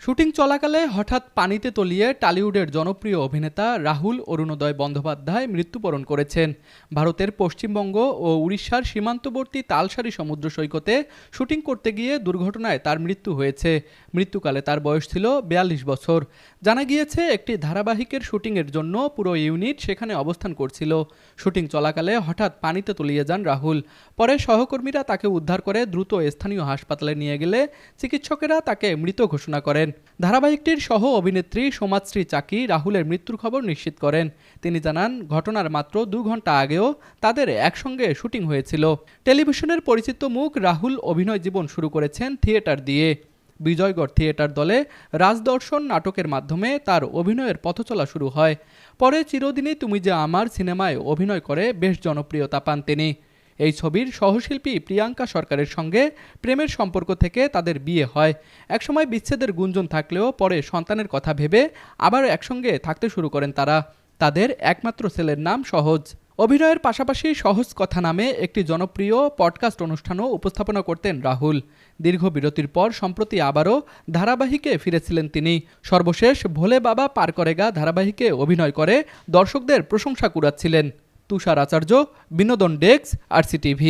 Shooting চলাকালে হঠাৎ পানিতে তলিয়ে টলিউডের জনপ্রিয় অভিনেতা রাহুল অরুণোদয় বন্দ্যোপাধ্যায় মৃত্যুবরণ করেছেন। ভারতের পশ্চিমবঙ্গ ও উড়িষ্যার সীমান্তবর্তী তালসারি সমুদ্র সৈকতে শুটিং করতে গিয়ে দুর্ঘটনায় তার মৃত্যু হয়েছে। মৃত্যুকালে তার বয়স ছিল ৪২ বছর। জানা গিয়েছে, একটি ধারাবাহিকের শুটিংয়ের জন্য পুরো ইউনিট সেখানে অবস্থান করছিল। শুটিং চলাকালে হঠাৎ পানিতে তলিয়ে যান রাহুল। পরে সহকর্মীরা তাকে উদ্ধার করে দ্রুত স্থানীয় হাসপাতালে নিয়ে গেলে চিকিৎসকেরা তাকে মৃত ঘোষণা করেন। ধারাবাহিকটির সহ অভিনেত্রী সোমাশ্রী চাকি রাহুলের মৃত্যুর খবর নিশ্চিত করেন। তিনি জানান, ঘটনার মাত্র 2 ঘন্টা আগেও তাদের একসঙ্গে শুটিং হয়েছিল। টেলিভিশনের পরিচিত মুখ রাহুল অভিনয় জীবন শুরু করেছেন থিয়েটার দিয়ে। বিজয়গড় থিয়েটার দলে রাজদর্শন নাটকের মাধ্যমে তার অভিনয়ের পথচলা শুরু হয়। পরে চিরদিনই তুমি যে আমার সিনেমায় অভিনয় করে বেশ জনপ্রিয়তা পান তিনি। এই ছবির সহশিল্পী প্রিয়াঙ্কা সরকারের সঙ্গে প্রেমের সম্পর্ক থেকে তাদের বিয়ে হয়। একসময় বিচ্ছেদের গুঞ্জন থাকলেও পরে সন্তানের কথা ভেবে আবার একসঙ্গে থাকতে শুরু করেন তারা। তাদের একমাত্র ছেলের নাম সহজ। অভিনয়ের পাশাপাশি সহজ কথা নামে একটি জনপ্রিয় পডকাস্ট অনুষ্ঠানও উপস্থাপনা করতেন রাহুল। দীর্ঘ বিরতির পর সম্প্রতি আবারও ধারাবাহিকে ফিরেছিলেন তিনি। সর্বশেষ ভোলে বাবা পার করেগা ধারাবাহিকে অভিনয় করে দর্শকদের প্রশংসা কুড়াচ্ছিলেন। তুষার আচার্য, বিনোদন ডেস্ক, RCTV।